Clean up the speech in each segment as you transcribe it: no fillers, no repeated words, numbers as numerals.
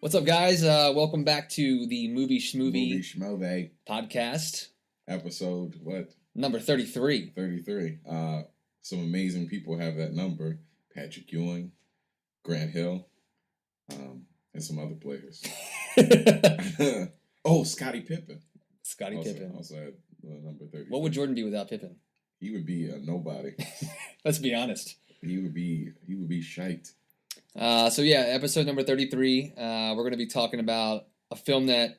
What's up, guys? Welcome back to the Schmovie podcast. Episode, what? Number 33. 33. Some amazing people have that number. Patrick Ewing, Grant Hill, and some other players. Oh, Scottie Pippen. Pippen. Also had number 30. What would Jordan be without Pippen? He would be a nobody. Let's be honest. He would be shite. Episode number 33. We're going to be talking about a film that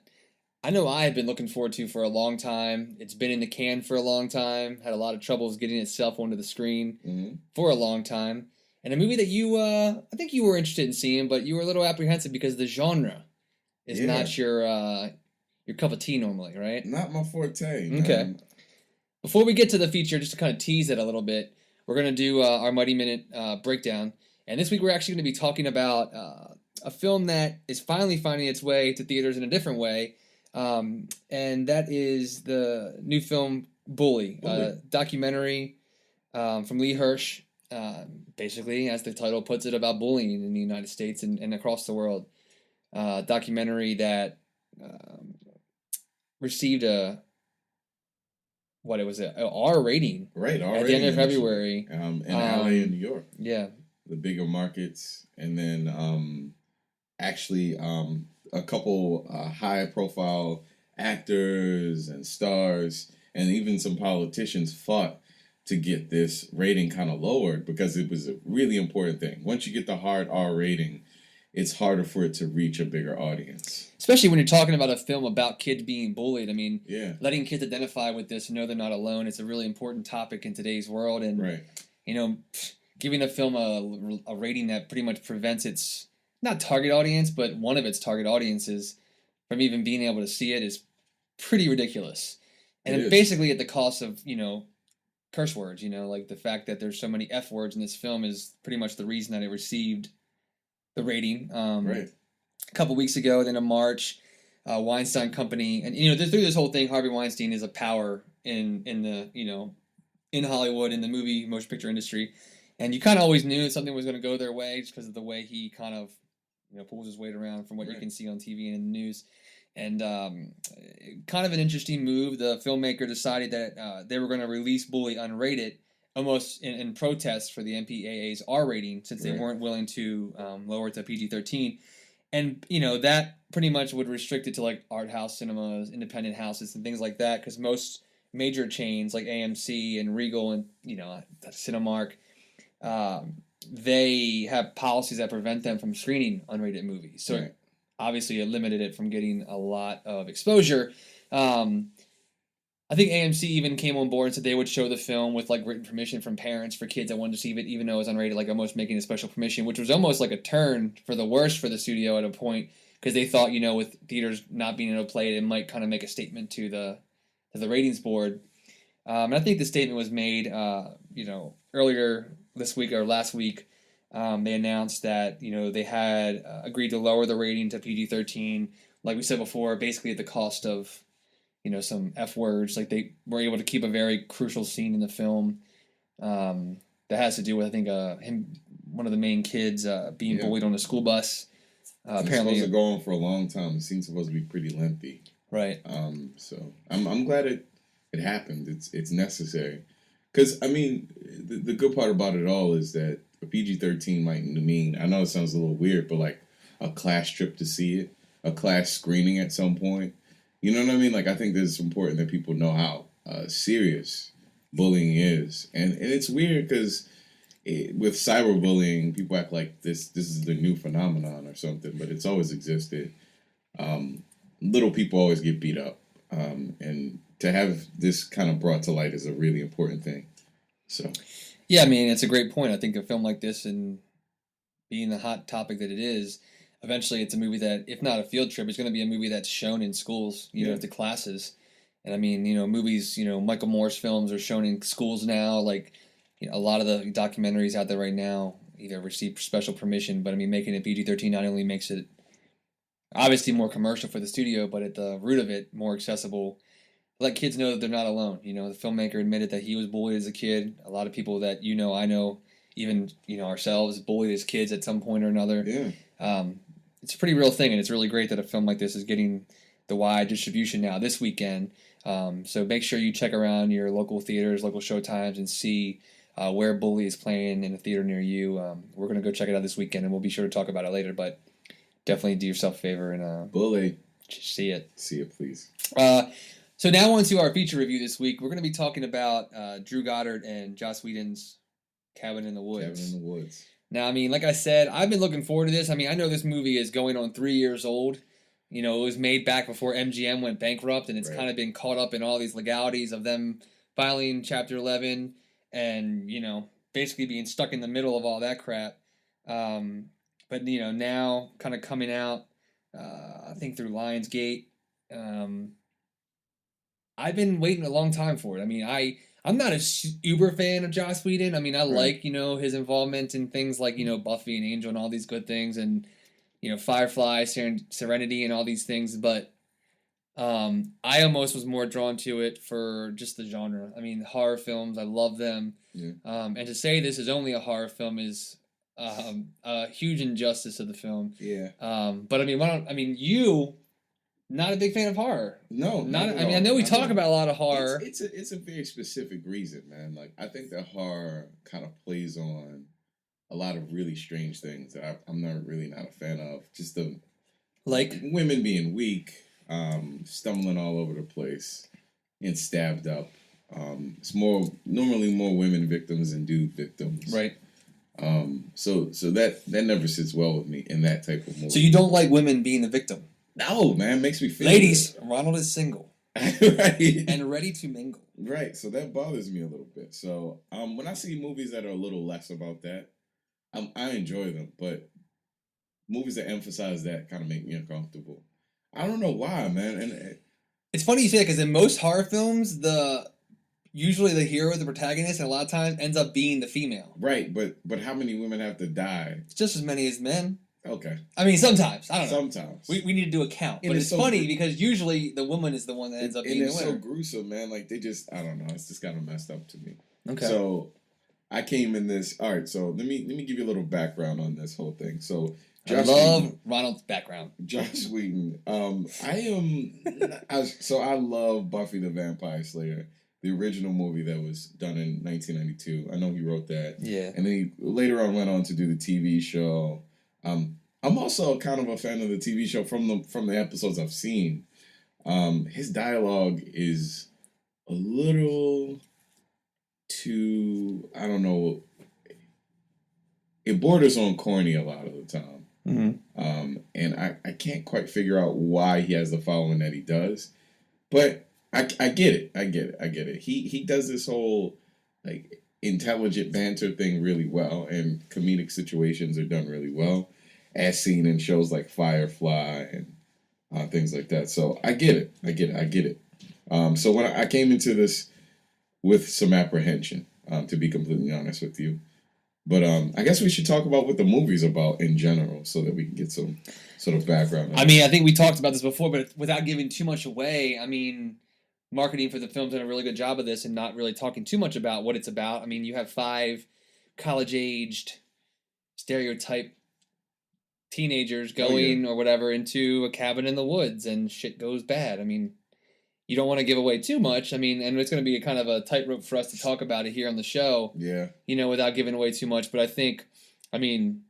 I know I have been looking forward to for a long time. It's been in the can for a long time. Had a lot of troubles getting itself onto the screen for a long time. And a movie that you, I think you were interested in seeing, but you were a little apprehensive because the genre is not your cup of tea normally, right? Not my forte. Okay. Before we get to the feature, just to kind of tease it a little bit, we're going to do our Mighty Minute breakdown. And this week we're actually going to be talking about a film that is finally finding its way to theaters in a different way. And that is the new film Bully. Documentary from Lee Hirsch, basically, as the title puts it, about bullying in the United States and across the world. Documentary that received an R rating. Right, R at the end of February. In LA and New York. Yeah. The bigger markets, and then a couple high-profile actors and stars, and even some politicians fought to get this rating kind of lowered because it was a really important thing. Once you get the hard R rating, it's harder for it to reach a bigger audience. Especially when you're talking about a film about kids being bullied. I mean, yeah. Letting kids identify with this and know they're not alone, it's a really important topic in today's world. And, giving a film a rating that pretty much prevents its, not target audience, but one of its target audiences from even being able to see it is pretty ridiculous. And basically at the cost of, curse words, like the fact that there's so many F words in this film is pretty much the reason that it received the rating. Right. A couple weeks ago, then in March, Weinstein Company, and, through this whole thing, Harvey Weinstein is a power in the, in Hollywood, in the motion picture industry. And you kind of always knew something was going to go their way just because of the way he kind of, pulls his weight around from what you can see on TV and in the news. And kind of an interesting move. The filmmaker decided that they were going to release Bully unrated, almost in protest for the MPAA's R rating, since they weren't willing to lower it to PG-13. And, that pretty much would restrict it to, like, art house cinemas, independent houses, and things like that, because most major chains, like AMC and Regal and, Cinemark, they have policies that prevent them from screening unrated movies. So obviously it limited it from getting a lot of exposure. I think AMC even came on board and said they would show the film with like written permission from parents for kids that wanted to see it, even though it was unrated, like almost making a special permission, which was almost like a turn for the worse for the studio at a point, because they thought, with theaters not being able to play it, it might kind of make a statement to the ratings board. And I think the statement was made, earlier this week or last week. They announced that, they had agreed to lower the rating to PG-13, like we said before, basically at the cost of, some F words. Like they were able to keep a very crucial scene in the film that has to do with, I think, one of the main kids being bullied on a school bus. Apparently, it's supposed to go on for a long time. The scene's supposed to be pretty lengthy. Right. So I'm glad it happened. It's necessary. Because, the good part about it all is that a PG-13 might mean, I know it sounds a little weird, but like a class trip to see it, a class screening at some point. You know what I mean? Like, I think it's important that people know how serious bullying is. And it's weird because with cyberbullying, people act like this is the new phenomenon or something, but it's always existed. Little people always get beat up. And to have this kind of brought to light is a really important thing. So, yeah, it's a great point. I think a film like this, and being the hot topic that it is, eventually it's a movie that, if not a field trip, it's going to be a movie that's shown in schools, to classes. And movies, Michael Moore's films are shown in schools now. Like, a lot of the documentaries out there right now either receive special permission, but making it PG-13 not only makes it obviously more commercial for the studio, but at the root of it, more accessible. Let kids know that they're not alone. The filmmaker admitted that he was bullied as a kid. A lot of people that I know, even ourselves, bullied as kids at some point or another. Yeah. it's a pretty real thing, and it's really great that a film like this is getting the wide distribution now this weekend. So make sure you check around your local theaters, local showtimes, and see where Bully is playing in a theater near you. We're going to go check it out this weekend, and we'll be sure to talk about it later, but definitely do yourself a favor and Bully. see it. See it, please. So now on to our feature review this week. We're going to be talking about Drew Goddard and Joss Whedon's Cabin in the Woods. Cabin in the Woods. Now, I mean, like I said, I've been looking forward to this. I mean, I know this movie is going on 3 years old. You know, it was made back before MGM went bankrupt, and it's kind of been caught up in all these legalities of them filing Chapter 11 and, you know, basically being stuck in the middle of all that crap. But, you know, now kind of coming out, I think through Lionsgate. I've been waiting a long time for it. I mean, I'm not a uber fan of Joss Whedon. I mean, I like, you know, his involvement in things like, you know, Buffy and Angel and all these good things and, you know, Firefly, Serenity and all these things. But I almost was more drawn to it for just the genre. I mean, horror films, I love them. Yeah. And to say this is only a horror film is a huge injustice of the film. Yeah. But I mean, you... Not a big fan of horror. No, not at I mean, all. I know we talk about a lot of horror. It's a very specific reason, man. Like, I think that horror kind of plays on a lot of really strange things that I'm not a fan of. Just the women being weak, stumbling all over the place, and stabbed up. It's normally more women victims than dude victims. Right. So that never sits well with me in that type of movie. So you don't like women being the victim? No, man, makes me feel Ladies, Ronald is single. Right. And ready to mingle. Right, so that bothers me a little bit. So when I see movies that are a little less about that, I enjoy them. But movies that emphasize that kind of make me uncomfortable. I don't know why, man. And it's funny you say that because in most horror films, usually the hero, the protagonist, and a lot of times ends up being the female. Right, but how many women have to die? It's just as many as men. Okay. I mean, sometimes. I don't know. Sometimes. We need to do a count. But it's so funny because usually the woman is the one that ends up being the winner. And it's so gruesome, man. Like, they just, I don't know. It's just kind of messed up to me. Okay. So, I came in this, all right, so let me give you a little background on this whole thing. So, I love Ronald's background. Joss Whedon. I love Buffy the Vampire Slayer, the original movie that was done in 1992. I know he wrote that. Yeah. And then he later on went on to do the TV show. I'm also kind of a fan of the TV show from the episodes I've seen. His dialogue is a little too, I don't know, it borders on corny a lot of the time. Mm-hmm. And I can't quite figure out why he has the following that he does. But I get it. I get it. He does this whole like intelligent banter thing really well, and comedic situations are done really well, as seen in shows like Firefly and things like that. So I get it. So when I came into this with some apprehension, to be completely honest with you. But I guess we should talk about what the movie's about in general so that we can get some sort of background. I mean, I think we talked about this before, but without giving too much away, I mean, marketing for the film's done a really good job of this and not really talking too much about what it's about. I mean, you have 5 college-aged stereotype teenagers going or whatever into a cabin in the woods and shit goes bad. I mean, you don't want to give away too much. I mean, and it's going to be a kind of a tightrope for us to talk about it here on the show. Yeah. You know, without giving away too much. But I think, I mean,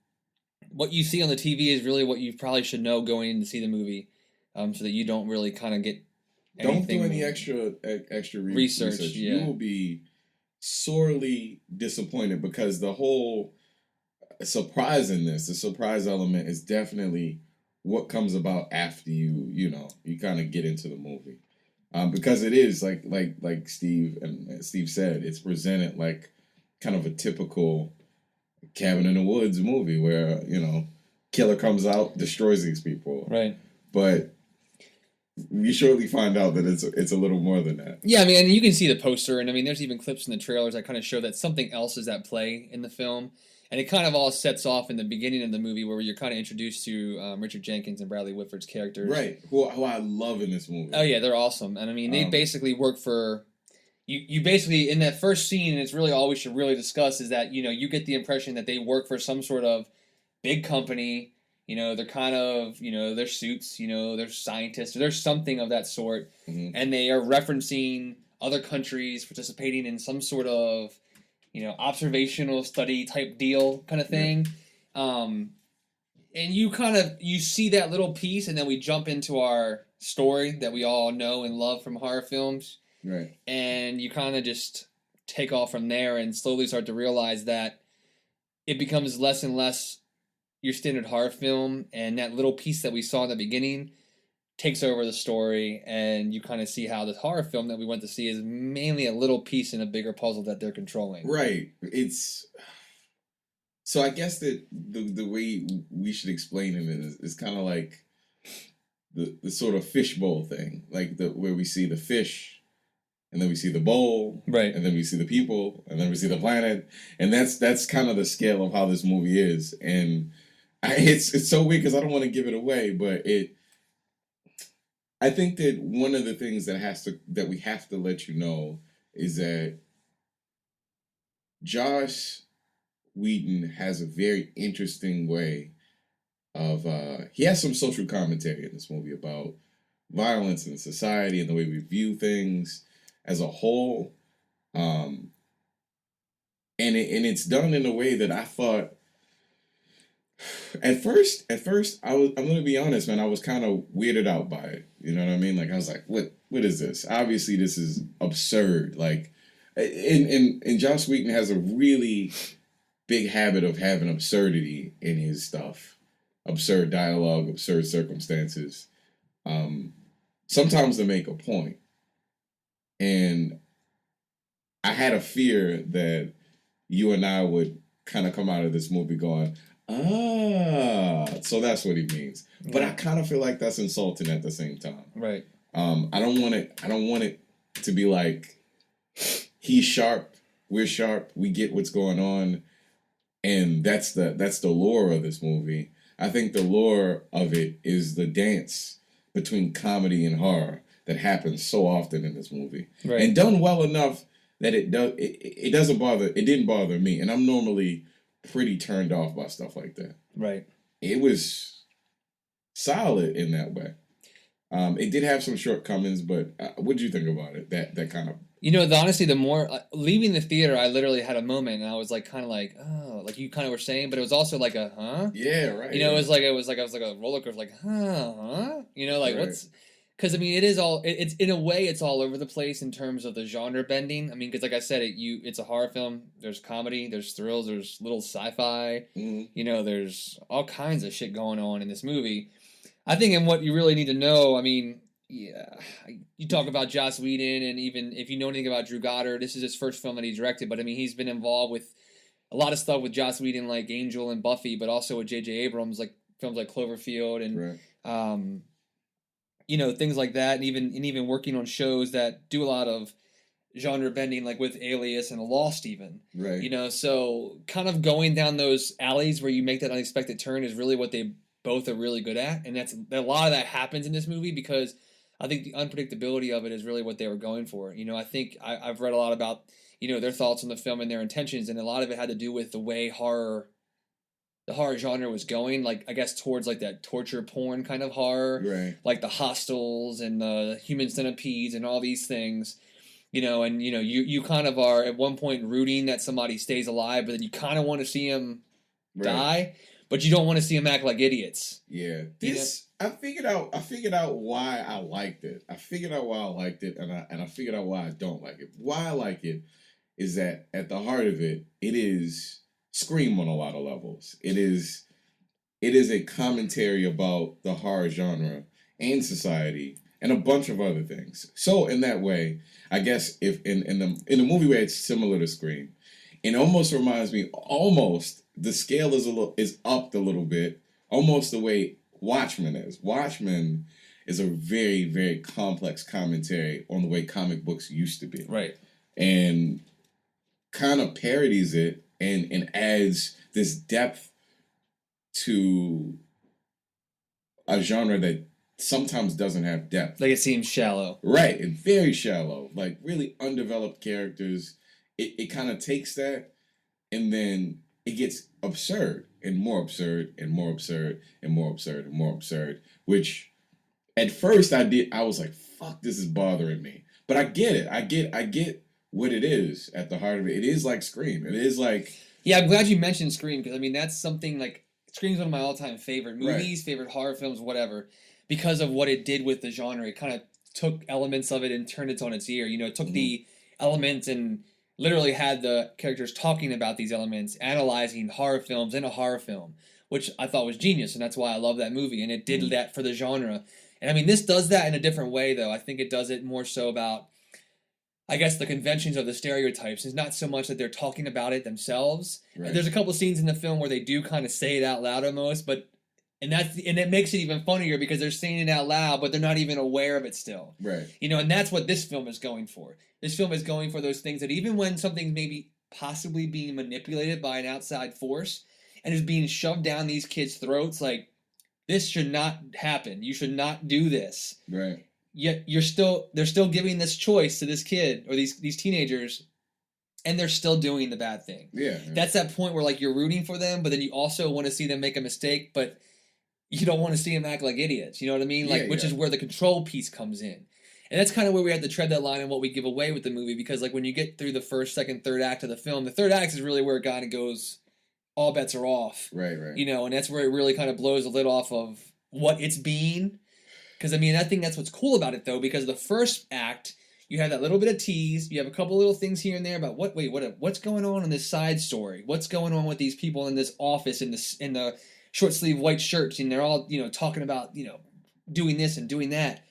what you see on the TV is really what you probably should know going in to see the movie, so that you don't really kind of get anything. Don't do any extra research. Yeah. You will be sorely disappointed because the whole surprise in this, the surprise element is definitely what comes about after you kind of get into the movie. Because it is like Steve said, it's presented like kind of a typical cabin in the woods movie where killer comes out, destroys these people. Right. But we shortly find out that it's a little more than that. Yeah, I mean, and you can see the poster, and I mean, there's even clips in the trailers that kind of show that something else is at play in the film. And it kind of all sets off in the beginning of the movie where you're kind of introduced to Richard Jenkins and Bradley Whitford's characters. Right. Who I love in this movie. Oh, yeah, they're awesome. And I mean, they basically work for... You basically, in that first scene, and it's really all we should really discuss, is that, you get the impression that they work for some sort of big company, they're kind of, they're suits, they're scientists, or there's something of that sort. Mm-hmm. And they are referencing other countries participating in some sort of, observational study type deal kind of thing. And you see that little piece, and then we jump into our story that we all know and love from horror films. Right. And you kind of just take off from there and slowly start to realize that it becomes less and less your standard horror film, and that little piece that we saw in the beginning takes over the story, and you kind of see how this horror film that we went to see is mainly a little piece in a bigger puzzle that they're controlling. Right. So I guess that the way we should explain it is kind of like the sort of fishbowl thing, like where we see the fish, and then we see the bowl, right, and then we see the people, and then we see the planet, and that's kind of the scale of how this movie is, and it's so weird because I don't want to give it away, but I think that one of the things that we have to let you know is that Joss Whedon has a very interesting way of he has some social commentary in this movie about violence in society and the way we view things as a whole, and it's done in a way that I thought at first I'm gonna be honest, man, I was kind of weirded out by it. You know what I mean? Like I was like, what is this? Obviously this is absurd. Like and Joss Whedon has a really big habit of having absurdity in his stuff. Absurd dialogue, absurd circumstances. Sometimes to make a point. And I had a fear that you and I would kind of come out of this movie going, so that's what he means. But I kind of feel like that's insulting at the same time. Right. I don't want it to be like he's sharp, we're sharp, we get what's going on, and that's the lore of this movie. I think the lore of it is the dance between comedy and horror that happens so often in this movie, right, and done well enough that it didn't bother me, and I'm normally pretty turned off by stuff like that. Right. It was solid in that way. It did have some shortcomings, but what did you think about it? That kind of... Honestly, the more... leaving the theater, I literally had a moment, and I was kind of like, oh, like you kind of were saying, but it was also like a, huh? Yeah, right. It was like a roller coaster, like, huh? Right. What's... Because, it is all... It's in a way, it's all over the place in terms of the genre bending. Because like I said, it's a horror film. There's comedy, there's thrills, there's little sci-fi. Mm-hmm. There's all kinds of shit going on in this movie. I think, and what you really need to know, yeah, you talk about Joss Whedon, and even if you know anything about Drew Goddard, this is his first film that he directed, but he's been involved with a lot of stuff with Joss Whedon, like Angel and Buffy, but also with J.J. Abrams, like films like Cloverfield and things like that, and even working on shows that do a lot of genre bending, like with Alias and Lost, even. Right. So kind of going down those alleys where you make that unexpected turn is really what they both are really good at, and a lot of that happens in this movie because I think the unpredictability of it is really what they were going for. I think I've read a lot about their thoughts on the film and their intentions, and a lot of it had to do with the way the horror genre was going, like I guess towards like that torture porn kind of horror, right? Like the Hostels and the Human Centipedes and all these things, and you kind of are at one point rooting that somebody stays alive, but then you kind of want to see him die. But you don't want to see them act like idiots. Yeah. I figured out why I liked it. I figured out why I liked it, and I figured out why I don't like it. Why I like it is that at the heart of it, it is Scream on a lot of levels. It is a commentary about the horror genre and society and a bunch of other things. So in that way, I guess if in the movie where it's similar to Scream, it almost reminds me the scale is upped a little bit, almost the way Watchmen is. Watchmen is a very, very complex commentary on the way comic books used to be. Right. And kind of parodies it and adds this depth to a genre that sometimes doesn't have depth. Like it seems shallow. Right. It's very shallow. Like really undeveloped characters. It kind of takes that and then it gets absurd and more absurd and more absurd and more absurd and more absurd. Which at first I was like, fuck, this is bothering me. But I get it. I get what it is at the heart of it. It is like Scream. It is like... Yeah, I'm glad you mentioned Scream, because, I mean, that's something, like, Scream's one of my all-time favorite movies, favorite horror films, whatever, because of what it did with the genre. It kind of took elements of it and turned it on its ear. You know, it took the elements and literally had the characters talking about these elements, analyzing horror films in a horror film, which I thought was genius, and that's why I love that movie, and it did that for the genre. And, I mean, this does that in a different way, though. I think it does it more so about, I guess, the conventions of the stereotypes. It's not so much that they're talking about it themselves. Right. There's a couple scenes in the film where they do kind of say it out loud almost, and it makes it even funnier because they're saying it out loud, but they're not even aware of it still. Right. You know, and that's what this film is going for. This film is going for those things that even when something's maybe possibly being manipulated by an outside force and is being shoved down these kids' throats, like, this should not happen. You should not do this. Right. Yet they're still giving this choice to this kid or these teenagers, and they're still doing the bad thing. Yeah. That's that point where, like, you're rooting for them, but then you also want to see them make a mistake, but you don't want to see them act like idiots. You know what I mean? Like, which is where the control piece comes in. And that's kind of where we have to tread that line in what we give away with the movie, because, like, when you get through the first, second, third act of the film, the third act is really where it kind of goes, all bets are off. Right. You know, and that's where it really kind of blows the lid off of what it's being. Because, I mean, I think that's what's cool about it, though, because the first act, you have that little bit of tease, you have a couple little things here and there about what's going on in this side story? What's going on with these people in this office in the short sleeve white shirts, and they're all, you know, talking about, you know, doing this and doing that.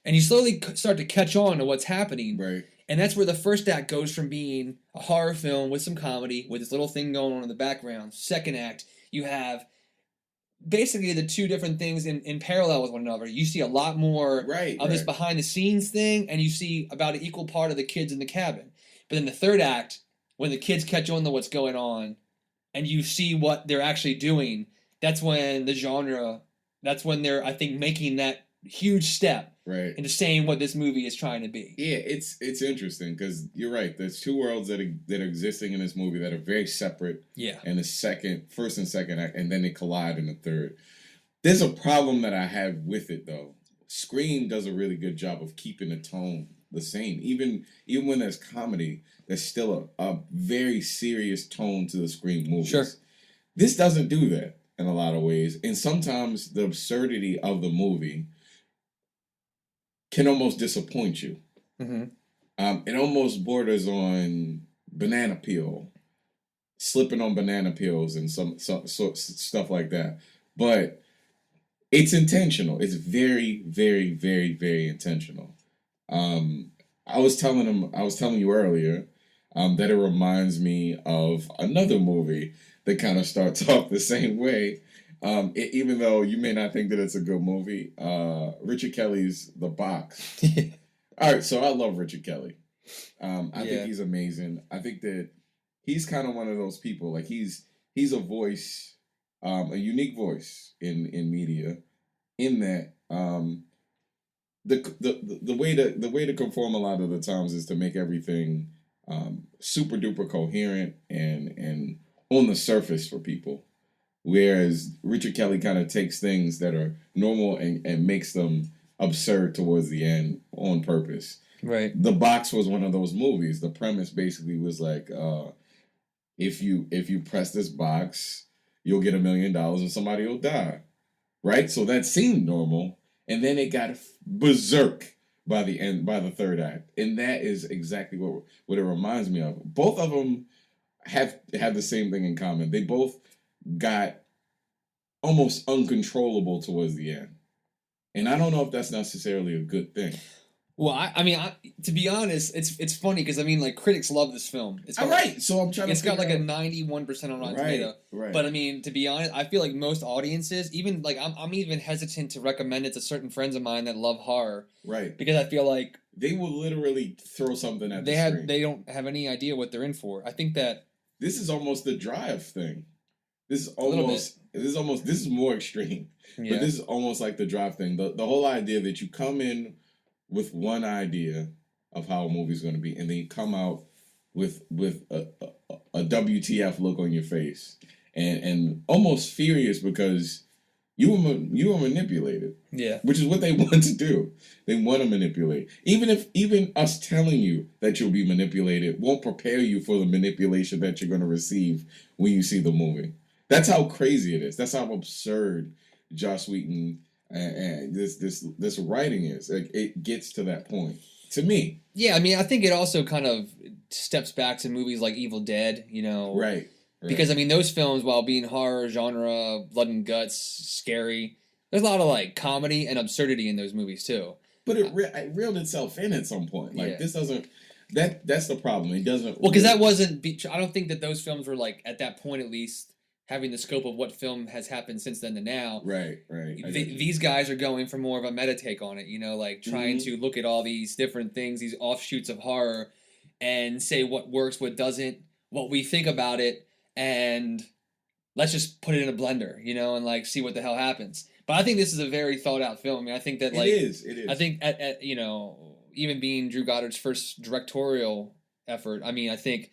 And you slowly start to catch on to what's happening. Right. And that's where the first act goes from being a horror film with some comedy, with this little thing going on in the background. Second act, you have basically the two different things in parallel with one another. You see a lot more of this behind the scenes thing, and you see about an equal part of the kids in the cabin. But then the third act, when the kids catch on to what's going on, and you see what they're actually doing, that's when they're, I think, making that huge step into saying what this movie is trying to be. Yeah, it's interesting because you're right. There's two worlds that are existing in this movie that are very separate. Yeah. And the first and second act, and then they collide in the third. There's a problem that I have with it though. Scream does a really good job of keeping the tone the same. Even when there's comedy, there's still a very serious tone to the Scream movies. Sure. This doesn't do that in a lot of ways, and sometimes the absurdity of the movie can almost disappoint you. It almost borders on banana peel, slipping on banana peels and some stuff like that. But it's intentional. It's very, very, very, very intentional. I was telling you earlier that it reminds me of another movie that kind of starts off the same way. Even though you may not think that it's a good movie, Richard Kelly's The Box. All right, so I love Richard Kelly. I think he's amazing. I think that he's kind of one of those people. Like he's a voice, a unique voice in media. In that, the way to conform a lot of the times is to make everything super duper coherent and on the surface for people. Whereas Richard Kelly kind of takes things that are normal and makes them absurd towards the end on purpose. Right. The Box was one of those movies. The premise basically was like, if you press this box, you'll get $1 million and somebody will die. Right? So that seemed normal. And then it got berserk by the third act. And that is exactly what it reminds me of. Both of them have the same thing in common. They both got almost uncontrollable towards the end. And I don't know if that's necessarily a good thing. Well, I mean, to be honest, it's funny because, I mean, like, critics love this film. All right, so I'm trying to It's got like a 91% on Rotten Tomato. Right. But, I mean, to be honest, I feel like most audiences, even, like, I'm even hesitant to recommend it to certain friends of mine that love horror. Right. Because I feel like they will literally throw something at the screen. They don't have any idea what they're in for. I think that this is almost the Drive thing. This is more extreme. Yeah. But this is almost like the Drive thing. The whole idea that you come in with one idea of how a movie's going to be, and then you come out with a WTF look on your face, and almost furious because you were manipulated. Yeah. Which is what they want to do. They want to manipulate. Even us telling you that you'll be manipulated won't prepare you for the manipulation that you're going to receive when you see the movie. That's how crazy it is. That's how absurd Joss Whedon and this writing is. Like, it gets to that point. To me. Yeah, I mean, I think it also kind of steps back to movies like Evil Dead, you know. Right. Because, I mean, those films, while being horror, genre, blood and guts, scary, there's a lot of, like, comedy and absurdity in those movies, too. But it reeled itself in at some point. Like, this doesn't... That's the problem. It doesn't... Well, because that wasn't... I don't think that those films were, like, at that point, at least, having the scope of what film has happened since then to now. Right. These guys are going for more of a meta take on it, you know, like, trying to look at all these different things, these offshoots of horror, and say what works, what doesn't, what we think about it, and let's just put it in a blender, you know, and like see what the hell happens. But I think this is a very thought out film. I mean, I think that like it is. I think at you know, even being Drew Goddard's first directorial effort, I mean, I think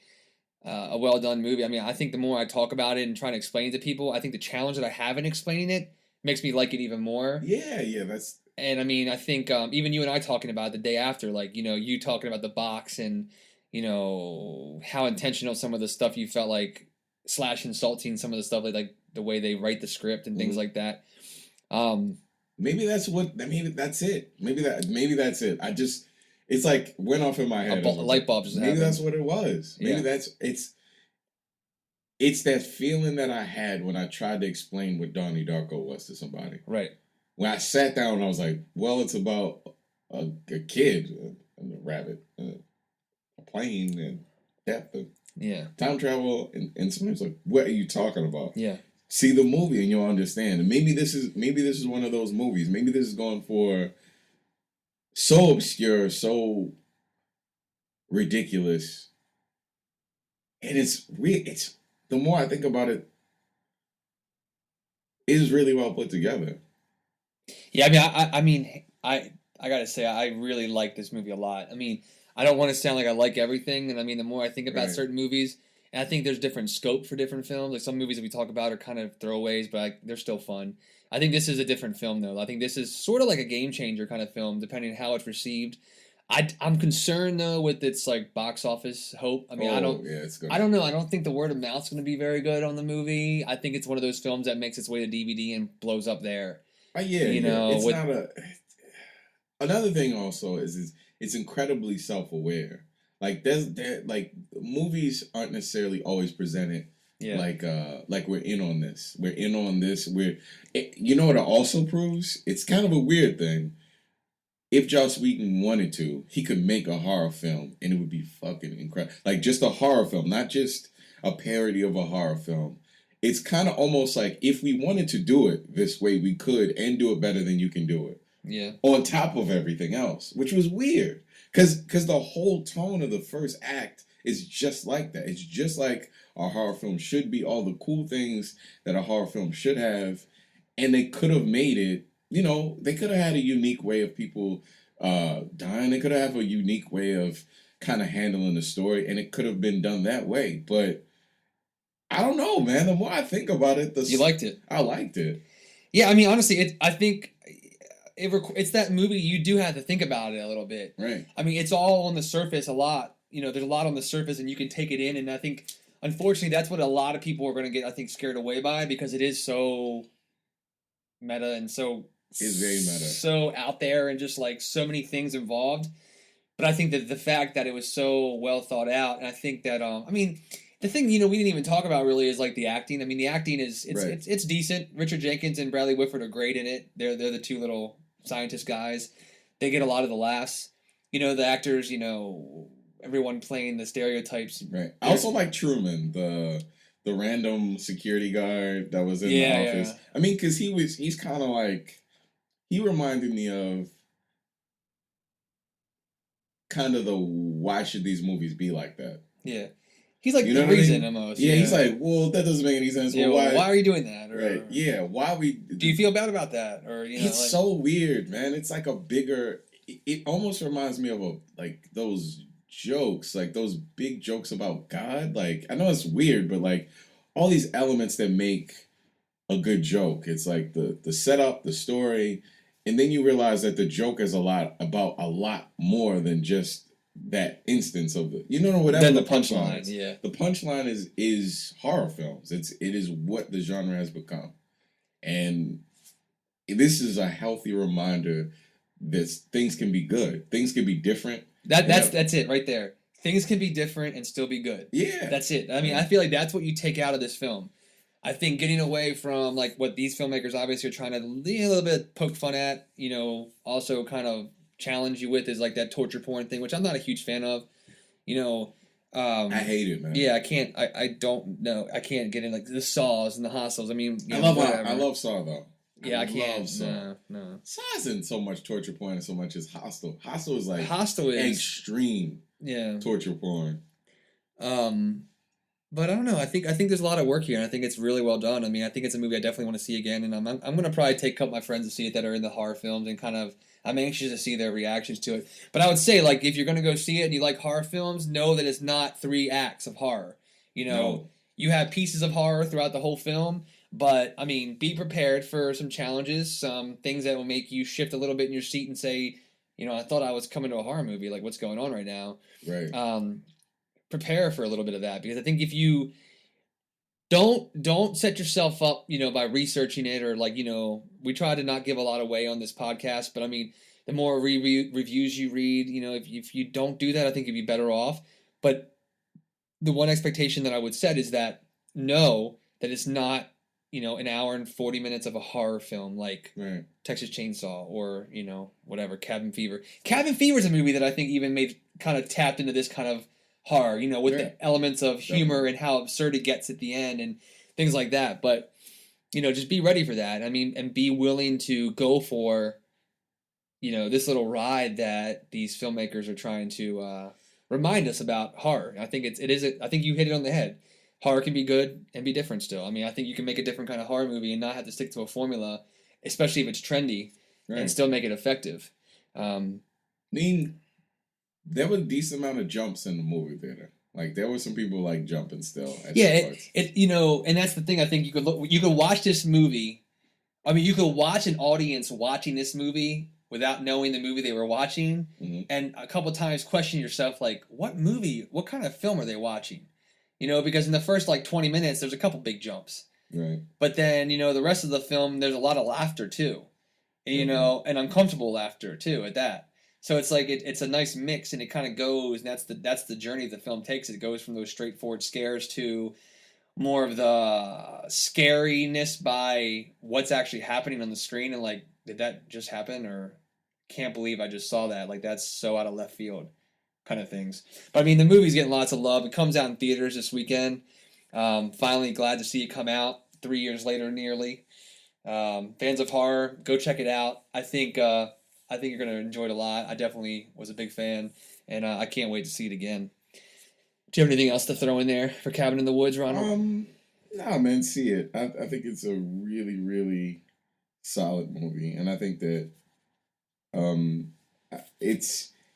a well done movie. I mean, I think the more I talk about it and try to explain it to people, I think the challenge that I have in explaining it makes me like it even more. Yeah, that's. And I mean, I think even you and I talking about it the day after, like, you know, you talking about the box and you know how intentional some of the stuff you felt like. / insulting some of the stuff like the way they write the script and things like that. Maybe that's what. Maybe that's it. Maybe that's it. It's like went off in my head. A light bulb just happened. Maybe that's what it was. Maybe yeah. It's that feeling that I had when I tried to explain what Donnie Darko was to somebody. Right. When I sat down and I was like, well, it's about a kid and a rabbit, and a plane and death. Yeah. Time travel, and somebody's like, what are you talking about? Yeah. See the movie and you'll understand. And maybe this is one of those movies. Maybe this is going for so obscure, so ridiculous. And it's the more I think about it, it is really well put together. Yeah, I mean, I gotta say, I really like this movie a lot. I mean, I don't want to sound like I like everything, and I mean, the more I think about certain movies, and I think there's different scope for different films. Like some movies that we talk about are kind of throwaways, but they're still fun. I think this is a different film, though. I think this is sort of like a game changer kind of film, depending on how it's received. I'm concerned though with its like box office hope. I mean, I don't know. I don't think the word of mouth's going to be very good on the movie. I think it's one of those films that makes its way to DVD and blows up there. You know, it's not a. Another thing also is it's incredibly self-aware. Like like movies aren't necessarily always presented like we're in on this. We're in on this. You know what it also proves? It's kind of a weird thing. If Joss Whedon wanted to, he could make a horror film and it would be fucking incredible. Like just a horror film, not just a parody of a horror film. It's kind of almost like if we wanted to do it this way, we could and do it better than you can do it. Yeah. On top of everything else, which was weird. Because the whole tone of the first act is just like that. It's just like a horror film should be. All the cool things that a horror film should have. And they could have made it, you know, they could have had a unique way of people dying. They could have a unique way of kind of handling the story. And it could have been done that way. But I don't know, man. The more I think about it, you liked it. I liked it. Yeah, I mean, honestly, I think it's that movie you do have to think about it a little bit. Right. I mean, it's all on the surface a lot. You know, there's a lot on the surface and you can take it in. And I think, unfortunately, that's what a lot of people are going to get, I think, scared away by because it is so meta and so... It's very meta. So out there and just like so many things involved. But I think that the fact that it was so well thought out, and I think that, I mean... The thing, you know, we didn't even talk about really is like the acting. I mean, the acting it's decent. Richard Jenkins and Bradley Whitford are great in it. They're the two little scientist guys. They get a lot of the laughs. You know, the actors, you know, everyone playing the stereotypes. Right. I also like Truman, the random security guard that was in the office. Yeah. I mean, because he's kind of like, he reminded me of kind of the why should these movies be like that? Yeah. He's like the reason almost. Yeah, he's like, well, that doesn't make any sense. Yeah, well, why are you doing that? Or, right. Yeah, why we... Do you feel bad about that? Or you know, it's like, so weird, man. It's like a bigger... It almost reminds me of like those jokes, like those big jokes about God. Like, I know it's weird, but like all these elements that make a good joke. It's like the setup, the story, and then you realize that the joke is a lot more than just that instance of the, you know, whatever Then the the punchline, is. yeah. The punchline is horror films. It is what the genre has become, and this is a healthy reminder that things can be good. Things can be different. That's it right there. Things can be different and still be good. Yeah, That's it. I mean, I feel like that's what you take out of this film. I think getting away from like what these filmmakers obviously are trying to a little bit poke fun at, you know, also kind of challenge you with is like that torture porn thing, which I'm not a huge fan of. You know, I hate it, man. Yeah, I can't. I don't know. I can't get in like the Saws and the Hostels. I mean, I love Saw though. Yeah, I can't. No. Saw isn't so much torture porn as so much as Hostel. Hostel is like extreme. Yeah. Torture porn. But I don't know. I think there's a lot of work here, and I think it's really well done. I mean, I think it's a movie I definitely want to see again, and I'm gonna probably take a couple of my friends to see it that are in the horror films, and kind of I'm anxious to see their reactions to it. But I would say like if you're gonna go see it and you like horror films, know that it's not 3 acts of horror. You know, you have pieces of horror throughout the whole film, but I mean, be prepared for some challenges, some things that will make you shift a little bit in your seat and say, you know, I thought I was coming to a horror movie. Like, what's going on right now? Right. Prepare for a little bit of that, because I think if you don't set yourself up, you know, by researching it, or like, you know, we try to not give a lot away on this podcast, but I mean, the more reviews you read, you know, if you don't do that, I think you'd be better off. But the one expectation that I would set is that know that it's not, you know, an hour and 40 minutes of a horror film like Texas Chainsaw or, you know, whatever, Cabin Fever. Cabin Fever is a movie that I think even kind of tapped into this kind of horror, you know, with the elements of humor and how absurd it gets at the end and things like that. But, you know, just be ready for that. I mean, and be willing to go for, you know, this little ride that these filmmakers are trying to remind us about horror. I think I think you hit it on the head. Horror can be good and be different still. I mean, I think you can make a different kind of horror movie and not have to stick to a formula, especially if it's trendy, and still make it effective. I mean, there was a decent amount of jumps in the movie theater. Like, there were some people like jumping still. It you know, and that's the thing. I think you could watch this movie. I mean, you could watch an audience watching this movie without knowing the movie they were watching, and a couple times question yourself, like, what kind of film are they watching? You know, because in the first like 20 minutes, there's a couple big jumps. Right. But then, you know, the rest of the film, there's a lot of laughter too, and, you know, and uncomfortable laughter too at that. So it's like it's a nice mix, and it kind of goes, and that's the journey the film takes. It goes from those straightforward scares to more of the scariness by what's actually happening on the screen, and like, did that just happen, or can't believe I just saw that? Like, that's so out of left field, kind of things. But I mean, the movie's getting lots of love. It comes out in theaters this weekend. Finally, glad to see it come out 3 years later, nearly. Fans of horror, go check it out. I think you're going to enjoy it a lot. I definitely was a big fan, and I can't wait to see it again. Do you have anything else to throw in there for Cabin in the Woods, Ronald? No, man, see it. I think it's a really, really solid movie, and I think that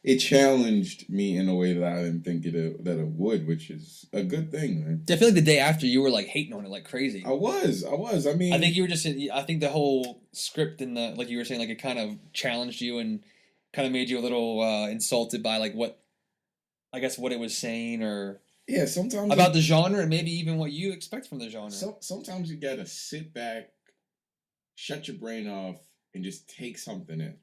it challenged me in a way that I didn't think that it would, which is a good thing, man. I feel like the day after you were like hating on it like crazy. I was. I mean, I think you were just. I think the whole script and the, like you were saying, like, it kind of challenged you and kind of made you a little insulted by like what it was saying, or sometimes about the genre, and maybe even what you expect from the genre. Sometimes you gotta sit back, shut your brain off, and just take something in.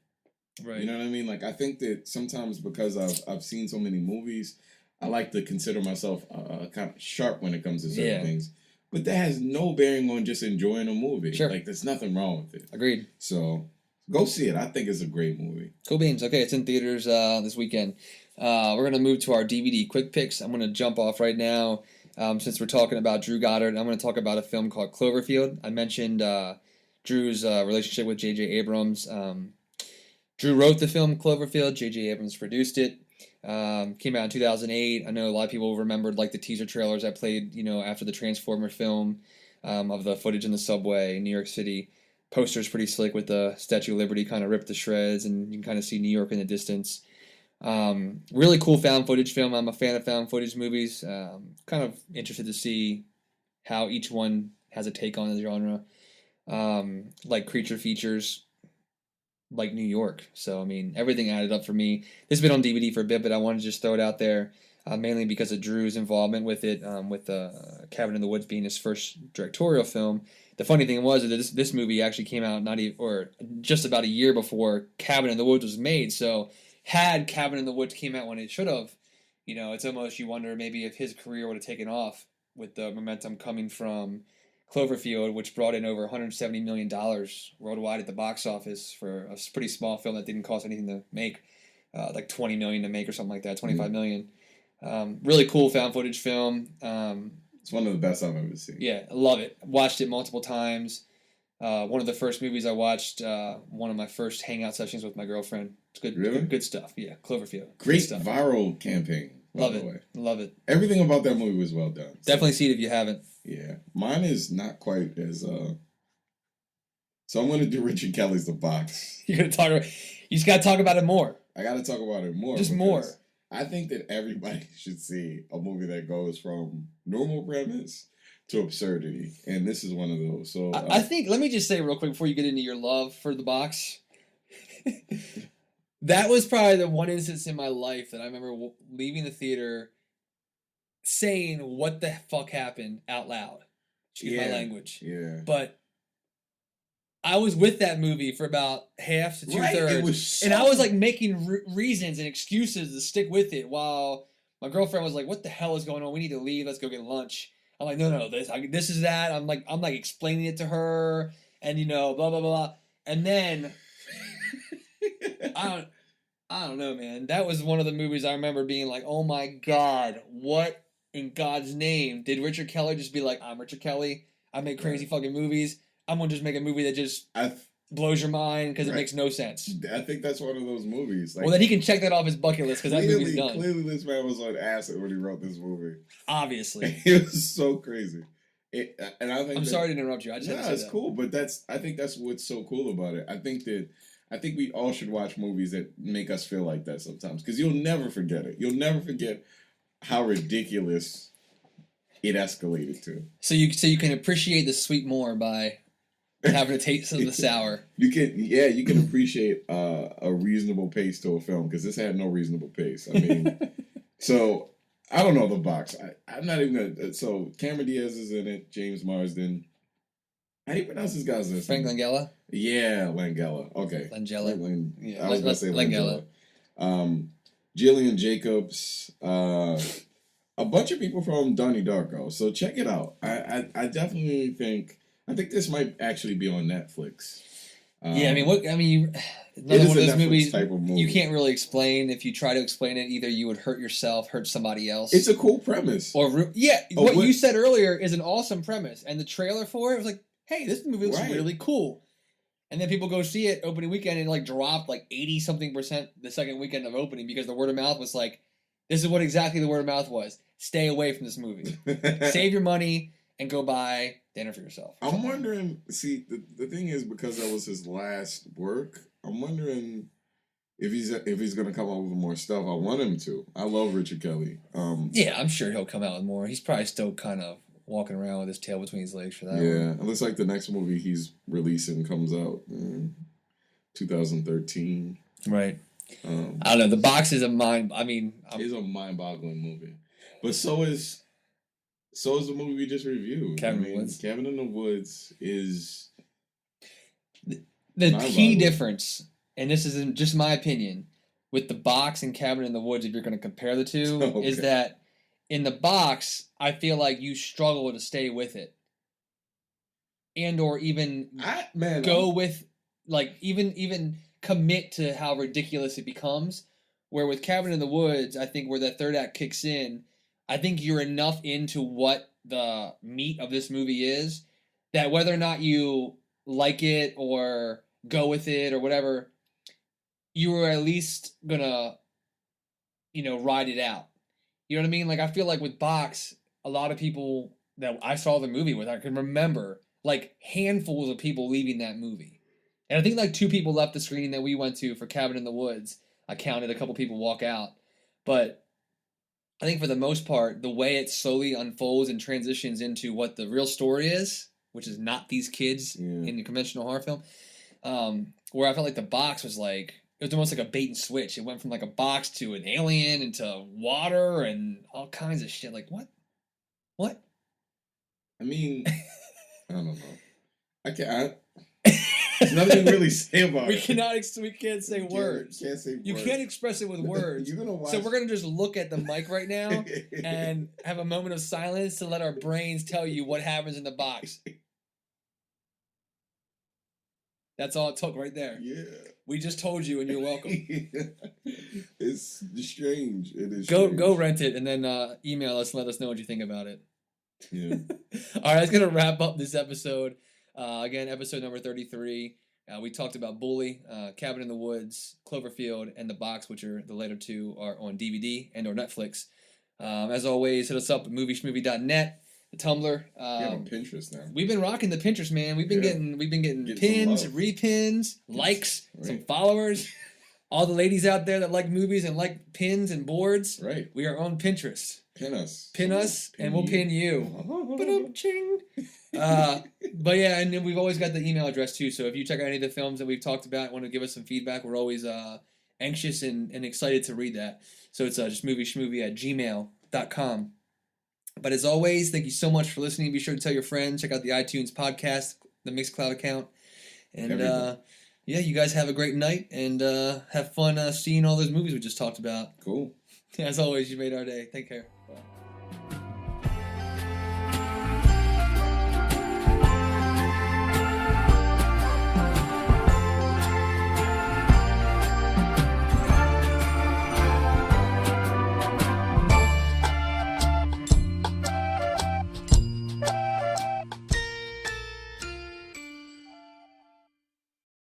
Right. You know what I mean? Like, I think that sometimes because I've seen so many movies, I like to consider myself kind of sharp when it comes to certain things. But that has no bearing on just enjoying a movie. Sure. Like, there's nothing wrong with it. Agreed. So, go see it. I think it's a great movie. Cool beans. Okay, it's in theaters this weekend. We're going to move to our DVD quick picks. I'm going to jump off right now. Since we're talking about Drew Goddard, I'm going to talk about a film called Cloverfield. I mentioned Drew's relationship with J.J. Abrams. Drew wrote the film Cloverfield. J.J. Abrams produced it. Came out in 2008. I know a lot of people remembered like the teaser trailers that played, you know, after the Transformer film, of the footage in the subway in New York City. Poster's pretty slick with the Statue of Liberty kind of ripped to shreds, and you can kind of see New York in the distance. Really cool found footage film. I'm a fan of found footage movies. Kind of interested to see how each one has a take on the genre. Like creature features, like New York. So I mean, everything added up for me. This has been on DVD for a bit, but I wanted to just throw it out there, mainly because of Drew's involvement with it, with Cabin in the Woods being his first directorial film. The funny thing was that this movie actually came out not even, or just about a year before Cabin in the Woods was made. So had Cabin in the Woods came out when it should have, it's almost, you wonder maybe if his career would have taken off with the momentum coming from Cloverfield, which brought in over $170 million worldwide at the box office for a pretty small film that didn't cost anything to make, like $20 million to make or something like that, $25 million. Really cool found footage film. It's one of the best I've ever seen. Yeah, I love it. Watched it multiple times. One of the first movies I watched, one of my first hangout sessions with my girlfriend. It's good, really? Good stuff. Yeah, Cloverfield. Great stuff. Viral campaign. Love it. Love it. Everything about that movie was well done. Definitely see it if you haven't. Yeah, mine is not quite as. So I'm going to do Richard Kelly's The Box. You're gonna talk about. You just got to talk about it more. I got to talk about it more. Just more. I think that everybody should see a movie that goes from normal premise to absurdity, and this is one of those. So I think, let me just say real quick before you get into your love for The Box. That was probably the one instance in my life that I remember leaving the theater saying what the fuck happened out loud. Excuse my language. Yeah. But I was with that movie for about half to two-thirds. It was and I was like making reasons and excuses to stick with it while my girlfriend was like, what the hell is going on? We need to leave. Let's go get lunch. I'm like, no, this is that. I'm like explaining it to her and, blah, blah, blah. And then I don't know, man. That was one of the movies I remember being like, oh my God, what in God's name did Richard Kelly just be like, I'm Richard Kelly. I make crazy fucking movies. I'm going to just make a movie that just blows your mind because it makes no sense. I think that's one of those movies. Like, well, then he can check that off his bucket list because that movie's done. Clearly, this man was on acid when he wrote this movie. Obviously. It was so crazy. I'm sorry to interrupt you. I just had to say it's cool, but I think that's what's so cool about it. I think we all should watch movies that make us feel like that sometimes because you'll never forget it. You'll never forget how ridiculous it escalated to. So you can appreciate the sweet more by having a taste of the sour. You can appreciate a reasonable pace to a film because this had no reasonable pace. I mean, so I don't know The Box. I'm not even gonna. So Cameron Diaz is in it. James Marsden. How do you pronounce this guy's name? Frank Langella? Yeah, Langella. Okay. Langella. I was going to say Langella. Jillian Jacobs. A bunch of people from Donnie Darko. So check it out. I definitely think this might actually be on Netflix. Yeah, another one of those movies type of movie. You can't really explain. If you try to explain it, either you would hurt yourself, hurt somebody else. It's a cool premise. Or what you said earlier is an awesome premise, and the trailer for it was like, hey, this movie looks really cool. And then people go see it opening weekend and like dropped like 80-something% the second weekend of opening because the word of mouth was like, this is what exactly the word of mouth was. Stay away from this movie. Save your money and go buy dinner for yourself. I'm wondering, see, the thing is, because that was his last work, I'm wondering if he's going to come out with more stuff. I want him to. I love Richard Kelly. Yeah, I'm sure he'll come out with more. He's probably still kind of walking around with his tail between his legs for that one. Yeah, it looks like the next movie he's releasing comes out in 2013. Right. I don't know. The Box is a it's a mind-boggling movie. But so is the movie we just reviewed. Cabin in the Woods. Cabin in the Woods is the key difference, and this isn't just my opinion, with The Box and Cabin in the Woods, if you're going to compare the two, is that in The Box, I feel like you struggle to stay with it. And or even even commit to how ridiculous it becomes. Where with Cabin in the Woods, I think where that third act kicks in, I think you're enough into what the meat of this movie is that whether or not you like it or go with it or whatever, you are at least gonna, ride it out. You know what I mean? Like, I feel like with Box, a lot of people that I saw the movie with, I can remember, like, handfuls of people leaving that movie. And I think, like, 2 people left the screening that we went to for Cabin in the Woods. I counted a couple people walk out. But I think for the most part, the way it slowly unfolds and transitions into what the real story is, which is not these kids in the conventional horror film, where I felt like the box was like, it was almost like a bait and switch. It went from like a box to an alien into water and all kinds of shit. Like, what? What? I mean, I don't know. There's nothing to really say about we it. We can't say words. Can't say you words. can't express it with words. You're gonna watch. So we're gonna just look at the mic right now and have a moment of silence to let our brains tell you what happens in the box. That's all it took right there. Yeah. We just told you, and you're welcome. It's strange. It is. Go rent it, and then email us and let us know what you think about it. Yeah. All right, that's gonna wrap up this episode. Again, episode number 33. We talked about Bully, Cabin in the Woods, Cloverfield, and The Box, which are the later two are on DVD and or Netflix. As always, hit us up at movieschmovie.net, the Tumblr. On Pinterest now. We've been rocking the Pinterest, man. We've been getting pins, repins, likes, some followers. All the ladies out there that like movies and like pins and boards. Right. We are on Pinterest. Pin us. Pin us, and we'll pin you. But yeah, and then we've always got the email address too. So if you check out any of the films that we've talked about, want to give us some feedback, we're always anxious and excited to read that. So it's just movieschmovie@gmail.com. But as always, thank you so much for listening. Be sure to tell your friends. Check out the iTunes podcast, the Mixcloud account. And yeah, you guys have a great night and have fun seeing all those movies we just talked about. Cool. As always, you made our day. Take care. Bye.